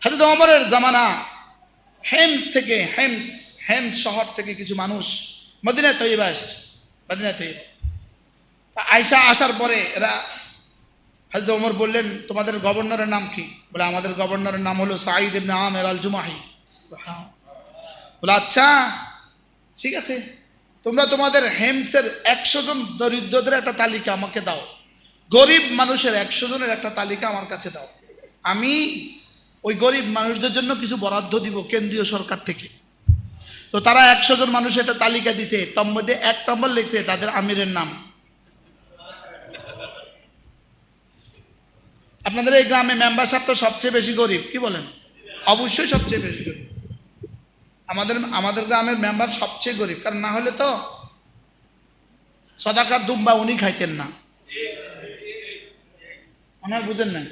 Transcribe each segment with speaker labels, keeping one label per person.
Speaker 1: হযরত ওমরের জামানা হেমস শহর থেকে কিছু মানুষ মদিনা তৈয়বা আসছে। মদিনা তৈয়বা আয়েশা আসার পরে এরা হযরত ওমর বললেন, তোমাদের গভর্নরের নাম কি? বলে, আমাদের গভর্নরের নাম হলো সাঈদ ইবনে আমির আল জুমাহি। বলে, আচ্ছা ঠিক আছে, তোমরা তোমাদের হেমসের 100 জন দরিদ্রদের একটা তালিকা আমাকে দাও, গরিব মানুষের 100 জনের একটা তালিকা আমার কাছে দাও, আমি ওই গরিব মানুষদের জন্য কিছু বরাদ্দ দিব কেন্দ্রীয় সরকার থেকে। তো তারা 100 জন মানুষের একটা তালিকা দিছে, তার মধ্যে 1 নম্বর লিখছে তাদের আমিরের নাম। আপনাদের এই গ্রামে মেম্বারশিপ তো সবচেয়ে বেশি গরিব, কি বলেন? অবশ্যই সবচেয়ে বেশি গরিব। আমাদের গ্রামের মেম্বার সবচেয়ে গরিব, কারণ না হলে তো সদাকার দুম্বা উনি খাইতেন না। আমার বুঝেন না,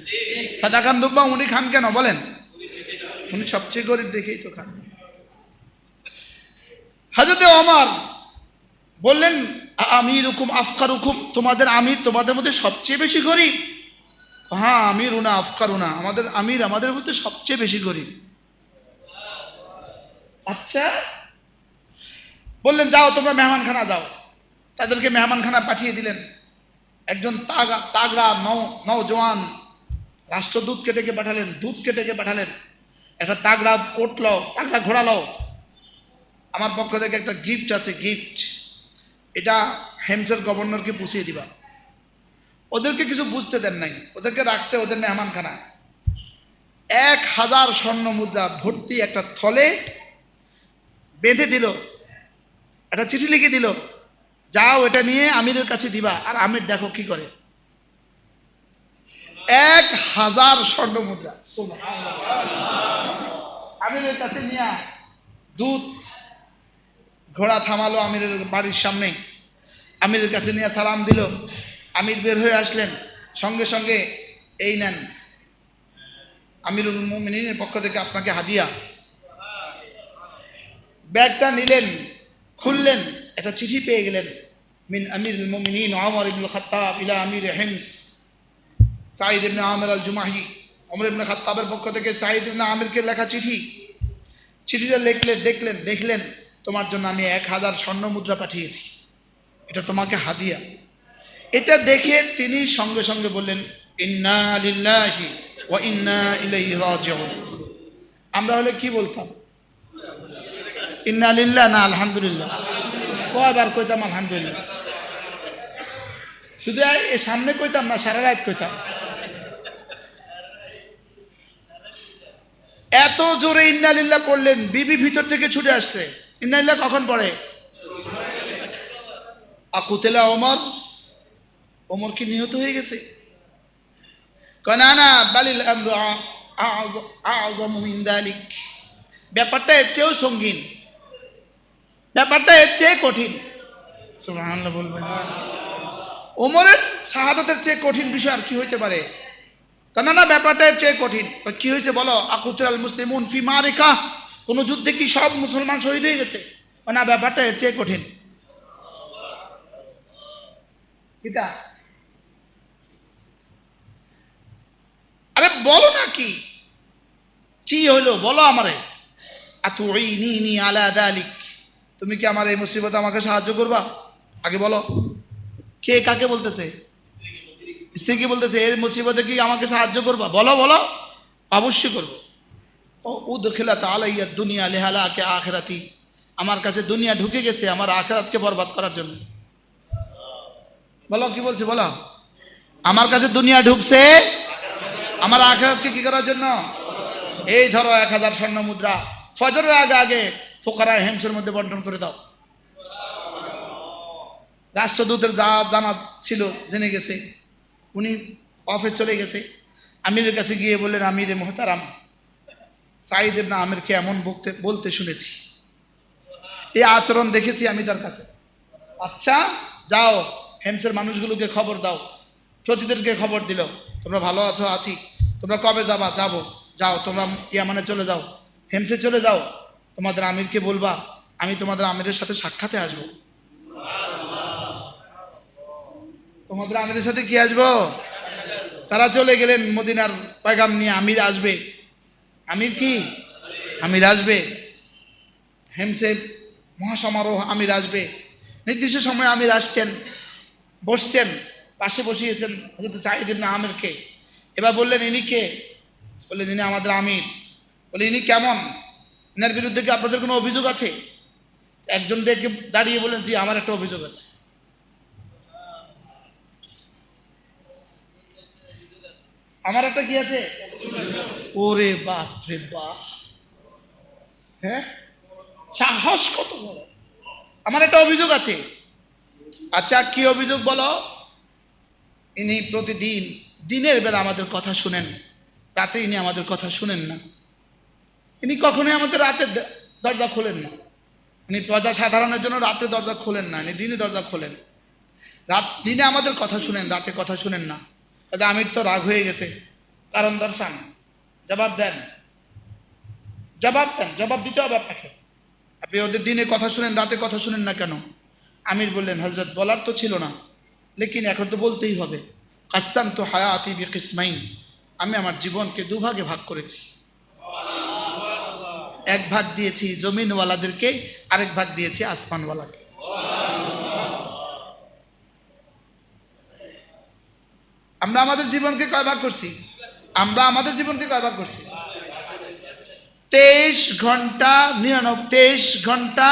Speaker 1: সদাকার দুম্বা উনি খান কেন বলেন? উনি সবচেয়ে গরিব দেখেই তো খান। হযরত ওমর বললেন, আমিরুকুম আফকারুকুম, তোমাদের আমির তোমাদের মধ্যে সবচেয়ে বেশি গরিব? হ্যাঁ, আমিরুনা আফকারুনা, আমাদের আমির আমাদের মধ্যে সবচেয়ে বেশি গরিব। আচ্ছা, বললেন যাও তোমরা মেহমানখানা যাও। তাদেরকে মেহমানখানা পাঠিয়ে দিলেন। একজন তাগড়া নওজোয়ান রাষ্ট্রদূতকে ডেকে পাঠালেন, দূতকে ডেকে পাঠালেন, একটা তাগড়া ওট লও, তাগড়া ঘোড়া লও, আমার পক্ষ থেকে একটা গিফট আছে, গিফট, এটা হেমসের গভর্নরকে পুষিয়ে দিবা। ওদেরকে কিছু বুঝতে দেন নাই, ওদেরকে রাখছে ওদের মেহমানখানা। 1000 স্বর্ণ মুদ্রা ভর্তি একটা থলে বেঁধে দিল, একটা চিঠি লিখে দিল, যাও এটা নিয়ে আমিরের কাছে দিবা। আর আমির দেখো কি করে, 1000 স্বর্ণ মুদ্রা আমিরের কাছে নিয়ে দূত ঘোড়া থামালো আমিরের বাড়ির সামনে, আমিরের কাছে নিয়ে সালাম দিল। আমির বের হয়ে আসলেন, সঙ্গে সঙ্গে এই নেন আমিরুল মুমিনিনের পক্ষ থেকে আপনাকে হাদিয়া। ব্যাগটা নিলেন, খুললেন, একটা চিঠি পেয়ে গেলেন, মিন আমিরুল মুমিনিন ওমর ইবনে খাত্তাব ইলা আমির হেমস সাঈদ ইবনে আমির আল জুমাহি। ওমর ইবনে খাত্তাবের পক্ষ থেকে সাঈদ ইবনে আমিরকে লেখা চিঠি। চিঠিটা দেখলেন তোমার জন্য আমি 1000 স্বর্ণ মুদ্রা পাঠিয়েছি, এটা তোমাকে হাদিয়া। এটা দেখে তিনি সঙ্গে সঙ্গে বললেন, ইন্না লিল্লাহি ওয়া ইন্না ইলাইহি রাজিউন। আমরা হলে কি বলতাম? ইন্না লিল্লাহ না আলহামদুলিল্লাহ? কয়বার কইতাম আলহামদুলিল্লাহ? শুধু এ সামনে কইতাম না, সারা রাত কইতাম। এত জোরে ইন্না লিল্লাহ পড়লেন, বিবি ভিতর থেকে ছুটে আসছে। ইন্না লিল্লাহ কখন পড়ে? আকুতেলা ওমর, ওমর কি নিহত হয়ে গেছে? না না, বালিল আমরু আ'যামু মিন যালিক, ব্যাপারটা এর চেয়েও সঙ্গীন, ব্যাপারটা এর চেয়ে কঠিন। সুবহানাল্লাহ বলবেন। ওমরের শাহাদাতের চেয়ে কঠিন বিষয় আর কি হইতে পারে? না, ব্যাপারটা এর চেয়ে কঠিন। কি হয়েছে বলো? আকুতুল মুসলিমুন ফি মারিকা, কোন যুদ্ধে কি সব মুসলমান শহীদ হয়ে গেছে? না, ব্যাপারটা এর চেয়ে কঠিন। কিতা? আরে বলো না, কি হইলো বলো আমারে। আতুইনি আলা যালিক, তুমি কি আমার এই মুসিবতে আমাকে সাহায্য করবা? আগে বলো। কে কাকে বলতেছে? স্ত্রী কি বলতেছে, এর মুসিবতে কি আমাকে সাহায্য করবা? বলো বলো। অবশ্যই করবো। ও উদখিলাত আলাইয়া দুনিয়া লিহালাকি আখিরাতি, আমার কাছে দুনিয়া ঢুকে গেছে আমার আখিরাতকে বরবাদ করার জন্য। বলো কি বলছে বলো। আমার কাছে দুনিয়া ঢুকছে আমার আখিরাতকে কি করার জন্য? এই ধরো 1000 স্বর্ণ মুদ্রা, ফজরের আগে ফুকারা হেমসের মধ্যে বন্টন করে দাও। রাষ্ট্রদূতের যা জানা ছিল জেনে গেছে, উনি অফিস চলে গেছে। আমিরের কাছে গিয়ে বললেন, আমিরে মুহতারাম, সাঈদ ইবনে আমিরকে এমন বলতে শুনেছি, এই আচরণ দেখেছি আমি তার কাছে। আচ্ছা যাও, হেমসের মানুষগুলোকে খবর দাও। প্রতিদেরকে খবর দিল, তোমরা ভালো আছো? আছি। তোমরা কবে যাবা? যাবো। যাও তোমরা ইয়ামানে চলে যাও, হেমসে চলে যাও, তোমাদের আমিরকে বলবা আমি তোমাদের আমিরের সাথে সাক্ষাতে আসবো। তোমাদের আমিরের সাথে কি আসবো? তারা চলে গেলেন মদিনার পয়গাম নিয়ে, আমির আসবে। আমির কি? আমির আসবে, হেমসে মহাসমারোহ আমির আসবে, নির্দিষ্ট সময় আমির আসছেন, বসছেন, পাশে বসিয়েছেন হযরত সাঈদ ইবনে আমিরকে। এবার বললেন ইনি কে? বললেন ইনি আমাদের আমির। বলে ইনি কেমন? এনার বিরুদ্ধে কি আপনাদের কোনো অভিযোগ আছে? একজন ডেকে দাঁড়িয়ে বললেন জি আমার একটা অভিযোগ আছে। আমার একটা কি আছে? ওরে বাপ রে বাপ, হ্যাঁ, সাহস কত বড়! আমার একটা অভিযোগ আছে। আচ্ছা কি অভিযোগ বলো? ইনি প্রতিদিন দিনের বেলা আমাদের কথা শুনেন, রাতে ইনি আমাদের কথা শুনেন না। ইনি কখনোই আমাদের রাতের দরজা খোলেন না। ইনি প্রজা সাধারণের জন্য রাতে দরজা খোলেন না, ইনি দিনে দরজা খোলেন। দিনে আমাদের কথা শুনেন, রাতে কথা শুনেন না। আমির তো রাগ হয়ে গেছে, কারণ দর্শান, জবাব দেন, জবাব দেন, জবাব দিতে হবে আপনাকে। আপনি ওদের দিনে কথা শুনেন, রাতে কথা শুনেন না কেন? আমির বললেন হযরত বলার তো ছিল না, লেকিন এখন তো বলতেই হবে। কাসসামতু হায়াতি বিকিসমাইন, আমি আমার জীবনকে দুভাগে ভাগ করেছি। এক ভাগ দিয়েছি জমিনওয়ালাদেরকে, আরেক ভাগ দিয়েছি আসমানওয়ালাকে। আমরা আমাদের জীবনকে কয় ভাগ করছি? আমরা আমাদের জীবনকে কয় ভাগ করছি? 23 ঘন্টা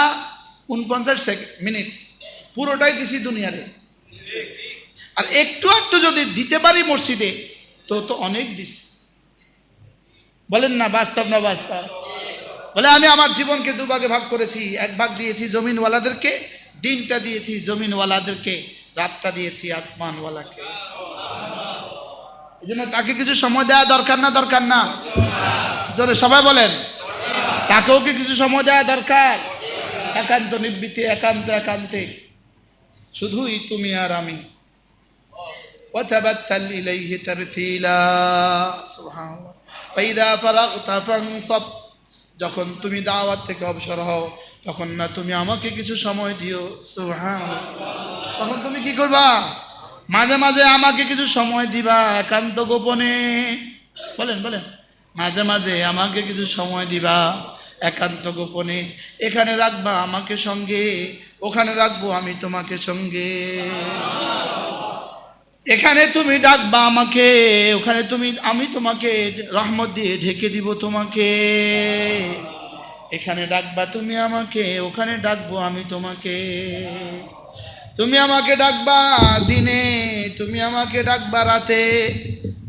Speaker 1: 49 মিনিট পুরোটাই দিছি দুনিয়ারে। আর একটু একটু যদি দিতে পারি মসজিদে তো তো অনেক দিস। বলেন না বাস্তব না বাস্তব? বলে আমি আমার জীবনকে দুভাগে ভাগ করেছি। এক ভাগ দিয়েছি জমিনওয়ালাদেরকে, দিনটা দিয়েছি জমিনওয়ালাদেরকে, রাতটা দিয়েছি আসমানওয়ালাকে। এই জন্য তাকে কিছু সময় দেওয়া দরকার না দরকার না? জোরে সবাই বলেন, তাকেও কি কিছু সময় দেওয়া দরকার? একান্ত নিবৃত্তি, একান্ত একান্তে শুধুই তুমি আর আমি। ওয়াতাবাত্তাল ইলাইহি তারতিলা, সুবহানাল্লাহ। ফাইদা ফারাগতা ফানসাব, যখন তুমি দাওয়াত থেকে অবসর হও তখন না তুমি আমাকে কিছু সময় দিও, সুবহানাল্লাহ। তখন তুমি কি করবা? মাঝে মাঝে আমাকে কিছু সময় দিবা, একান্ত গোপনে। বলেন বলেন, মাঝে মাঝে আমাকে কিছু সময় দিবা একান্ত গোপনে। এখানে রাখবা আমাকে সঙ্গে, ওখানে রাখবো আমি তোমাকে সঙ্গে। এখানে তুমি ডাকবা আমাকে, ওখানে আমি তোমাকে রহমত দিয়ে ঢেকে দিব তোমাকে। এখানে ডাকবা তুমি আমাকে, ওখানে ডাকবো আমি তোমাকে। তুমি আমাকে ডাকবা দিনে, তুমি আমাকে ডাকবা রাতে,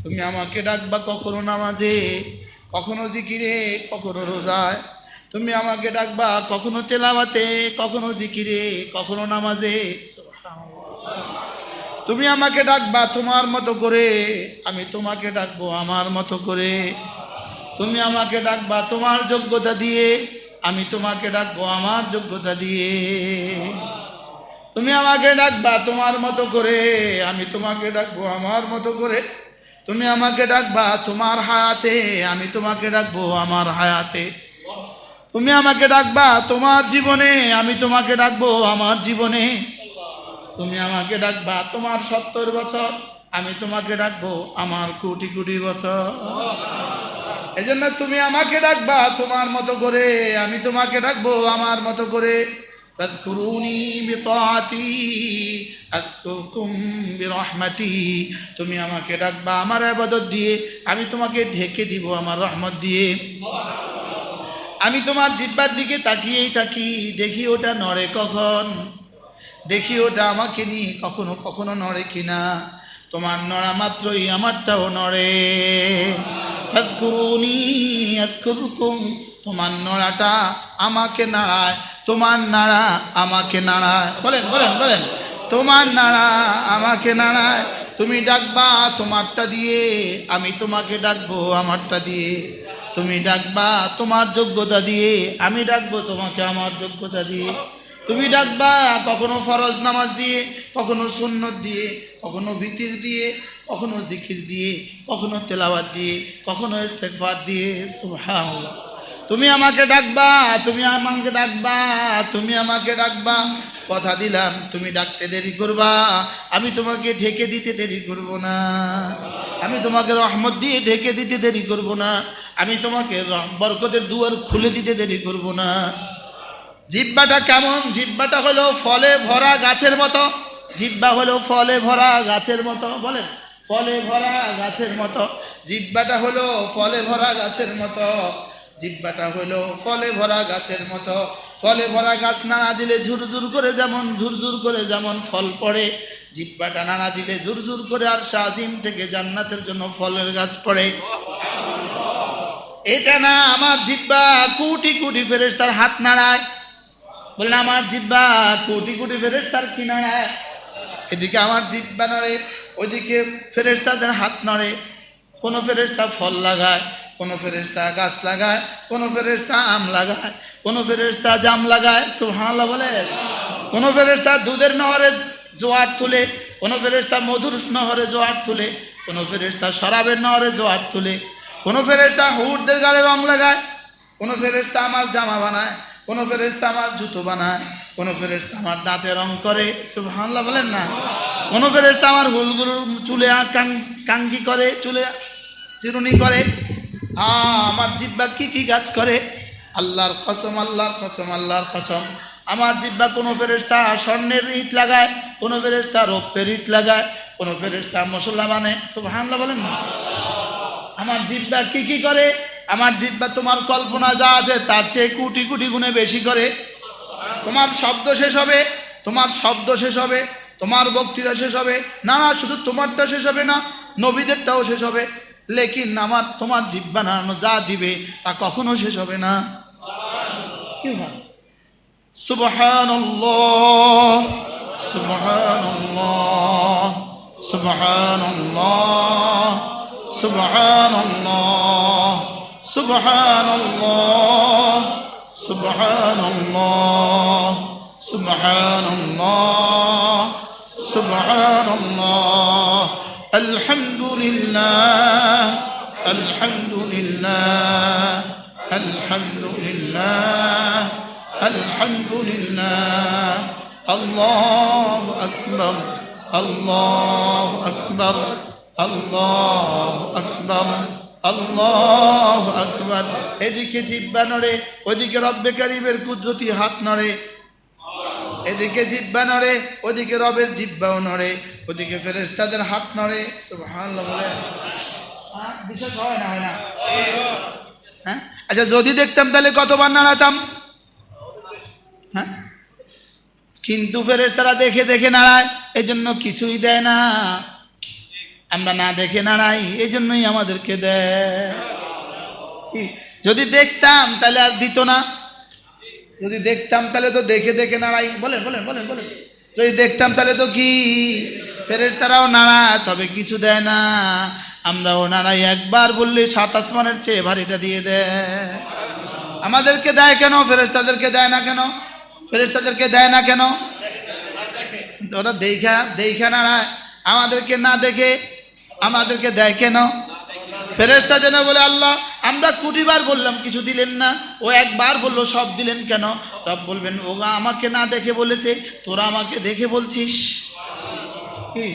Speaker 1: তুমি আমাকে ডাকবা কখনো নামাজে, কখনো জিকিরে, কখনো রোজায়। তুমি আমাকে ডাকবা কখনো তেলাওয়াতে, কখনো জিকিরে, কখনো নামাজে। তুমি আমাকে ডাকবা তোমার মতো করে, আমি তোমাকে ডাকবো আমার মতো করে। তুমি আমাকে ডাকবা তোমার যোগ্যতা দিয়ে, আমি তোমাকে ডাকবো আমার যোগ্যতা দিয়ে। তুমি আমাকে ডাকবা তোমার মতো করে, আমি তোমাকে ডাকবো আমার মতো করে। তুমি আমাকে ডাকবা তোমার হায়াতে, আমি তোমাকে ডাকবো আমার হায়াতে। তুমি আমাকে ডাকবা তোমার জীবনে, আমি তোমাকে ডাকবো আমার জীবনে। তুমি আমাকে ডাকবা তোমার 70 বছর, আমি তোমাকে ডাকবো আমার কোটি কোটি বছর। এজন্য তুমি আমাকে ডাকবা তোমার মতো করে, আমি তোমাকে ডাকবো আমার মতো করে। তাযকুরুনি বিতাআতি আযকুরকুম বিরহমাতি, তুমি আমাকে ডাকবা আমার ইবাদত দিয়ে, আমি তোমাকে ঢেকে দিব আমার রহমত দিয়ে। আমি তোমার জিহ্বার দিকে তাকিয়েই থাকি, দেখি ওটা নড়ে কখন, দেখি ওটা আমাকে নিয়ে কখনো কখনো নড়ে কিনা। তোমার নড়া মাত্রই আমারটাও নড়ে। ফাযকুরুনি আযকুরকুম, তোমার নড়াটা আমাকে নাড়ায়, তোমার নাড়া আমাকে নাড়ায়। বলেন বলেন বলেন, তোমার নাড়া আমাকে নাড়ায়। তুমি ডাকবা তোমারটা দিয়ে, আমি তোমাকে ডাকবো আমারটা দিয়ে। তুমি ডাকবা তোমার যোগ্যতা দিয়ে, আমি ডাকবো তোমাকে আমার যোগ্যতা দিয়ে। তুমি ডাকবা কখনো ফরজ নামাজ দিয়ে, কখনো সুন্নত দিয়ে, কখনো ভিতির দিয়ে, কখনো জিকির দিয়ে, কখনো তেলাওয়াত দিয়ে, কখনো ইস্তেগফার দিয়ে। সুবহানাল্লাহ। তুমি আমাকে ডাকবা, তুমি আমাকে ডাকবা, তুমি আমাকে ডাকবা। কথা দিলাম তুমি ডাকতে দেরি করবা, আমি তোমাকে ঢেকে দিতে দেরি করব না। আমি তোমাকে রহমত দিয়ে ঢেকে দিতে দেরি করব না। আমি তোমাকে বরকতের দুয়ার খুলে দিতে দেরি করব না। জিহ্বাটা কেমন? জিহ্বাটা হলো ফলে ভরা গাছের মতো। জিহ্বা হলো ফলে ভরা গাছের মতো। বলেন, ফলে ভরা গাছের মতো। জিহ্বাটা হলো ফলে ভরা গাছের মতো। জিহ্বাটা হলো ফলে ভরা গাছের মতো। ফলে ভরা গাছ নাড়া দিলে ঝুরঝুর করে যেমন ঝুরঝুর করে যেমন ফল পড়ে, জিহ্বাটা নাড়া দিলে ঝুরঝুর করে আর শাজিম থেকে জান্নাতের জন্য ফলের গাছ পড়ে। এটা না, আমার জিহ্বা কোটি কোটি ফেরেশতার হাত নাড়ায়। বলেন, আমার জিহ্বা কোটি কোটি ফেরেশতার কি নাড়ায়? এদিকে আমার জিহ্বা নড়ে, ওইদিকে ফেরেশতাদের হাত নড়ে। কোনো ফেরেশতা ফল লাগায়, কোনো ফেরেশতা গাছ লাগায়, কোনো ফেরেশতা আম লাগায়, কোনো ফেরেশতা জাম লাগায়। সুবহানাল্লাহ বলে। কোনো ফেরেশতা দুধের নহরে জোয়ার তুলে, কোনো ফেরেশতা মধুর নহরে জোয়ার তুলে, কোনো ফেরেশতা শরাবের নহরে জোয়ার তুলে, কোনো ফেরেশতা হুড়দের গালে রং লাগায়, কোনো ফেরেশতা আমার জামা বানায়, কোনো ফেরেশতা আমার জুতো বানায়, কোনো ফেরেশতা আমার দাঁতে রং করে। সুবহানাল্লাহ বলেন না। কোনো ফেরেশতা আমার হুলগুলোর চুলে কাঙ্গি করে, চুলে চিরুনি করে। আমার জিহ্বা কি কি কাজ করে? আল্লাহর কসম, আল্লাহর কসম, আল্লাহর কসম, আমার জিহ্বা কোনো ফেরেশতা স্বর্ণের ইট লাগায়, কোনো ফেরেশতা রৌপ্যের ইট লাগায়, কোনো ফেরেশতা মশলা বানায়। সুবহানাল্লাহ বলেন না। আমার জিহ্বা কি কি করে? আমার জিহ্বা তোমার কল্পনা যা আছে তার চেয়ে কোটি কোটি গুণে বেশি করে। তোমার শব্দ শেষ হবে, তোমার শব্দ শেষ হবে, তোমার বক্তৃতা শেষ হবে, না না, শুধু তোমারটা শেষ হবে না, নবীদেরটাও শেষ হবে, লেকিন আমার তোমার জিহ্বা নাড়ানো যা দিবে তা কখনো শেষ হবে না। কি হয়? সুবহানাল্লাহ, সুবহানাল্লাহ, সুবহানাল্লাহ, সুবহানাল্লাহ, সুবহানাল্লাহ, সুবহানাল্লাহ, সুবহানাল্লাহ, সুবহানাল্লাহ, আলহামদুলিল্লাহ, আলহামদুলিল্লাহ, আলহামদুলিল্লাহ, আলহামদুলিল্লাহ, আল্লাহু আকবার, আল্লাহু আকবার, আল্লাহু আকবার, আল্লাহু আকবার। এদিকে জিহ্বা নড়ে, ওদিকে রব্বে কারীমের কুদরতি হাত নড়ে। এদিকে জিহ্বা নড়ে, ওদিকে রবের জিহ্বাও নড়ে, ওদিকে ফেরেশতাদের হাত নড়ে। সুবহানাল্লাহ বলে। বিশ্বাস হয় না? হয় না? হ্যাঁ, আচ্ছা, যদি দেখতাম তাহলে কতবার নাড়াতাম? হ্যাঁ, কিন্তু ফেরেশতারা দেখে দেখে নাড়ায়, এজন্য কিছুই দেয় না। আমরা না দেখে নাড়াই, এই জন্যই আমাদেরকে দেয়। যদি দেখতাম তাহলে আর দিত না। যদি দেখতাম তাহলে তো দেখে দেখে নাড়াই। বলেন বলেন বলেন বলেন। যদি দেখতাম তাহলে তো কি, ফেরেশতারাও নাড়ায়, তবে কিছু দেয় না। আমরাও নাড়াই, একবার বললে 7 আসমানের চেয়ে ভারীটা দিয়ে দেয়। আমাদেরকে দেয় কেন? ফেরেশতাদেরকে দেয় না কেন? ফেরেশতাদেরকে দেয় না কেন? ওরা দেখা দেখা নাড়ায়, আমাদেরকে না দেখে আমাদেরকে দেয় কেন? ফেরেশতা যেন বলে, আল্লাহ আমরা কোটিবার বললাম কিছু দিলেন না, ও একবার বললো সব দিলেন কেন? রব বলবেন, ওগা আমাকে না দেখে বলেছে, তোরা আমাকে দেখে বলছিস। কি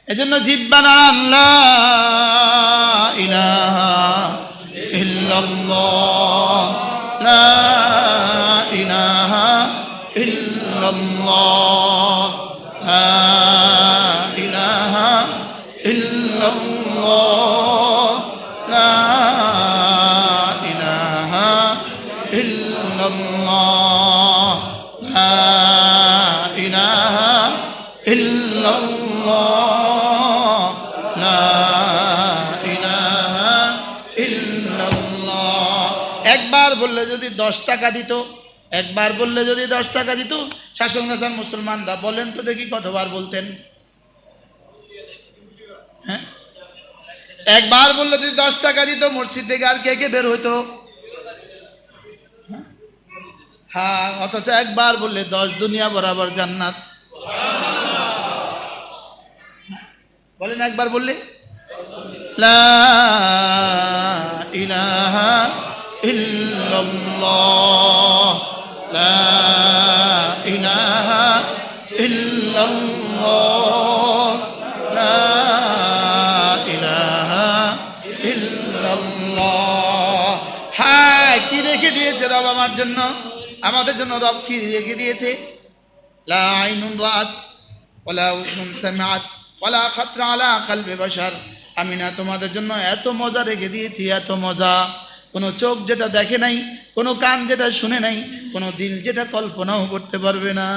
Speaker 1: এজন্য জিহ্বা নাড়ান, লা ইলাহা ইল্লাল্লাহ, লা ইলাহা ইল্লাল্লাহ, লা ইলাহা ইল্লাল্লাহ, লা ইলাহা ইল্লাল্লাহ, লা ইলাহা ইল্লাল্লাহ, লা ইলাহা ইল্লাল্লাহ। একবার বললে যদি 10 টাকা দিত, একবার বললে যদি 10 টাকা দিত, শাসন হাসান মুসলমানরা বলেন তো দেখি কতবার বলতেন? হ্যাঁ, একবার বললে যদি 10 টাকা দিত, মসজিদ থেকে আর কে কে বের হইতো? হ্যাঁ, অথচ একবার বললে 10 দুনিয়া বরাবর জান্নাত। বলেন, একবার বললে লা ইলাহা ইল্লাল্লাহ, লা ইলাহা ইল্লাল্লাহ, লা ইলাহা ইল্লাল্লাহ, দিয়েছে রব আমার জন্য, আমাদের জন্য রব কি রেখে দিয়েছে? লা আইনুন রাআত ওয়ালা উযুনুন সামিআত ওয়ালা খাতরা আলা কলবি বাশার। আমি না তোমাদের জন্য এত মজা রেখে দিয়েছি, এত মজা, কোনো চোখ যেটা দেখে নাই, কোনো কান যেটা শুনে নাই, কোনো দিল যেটা কল্পনাও করতে পারবে না।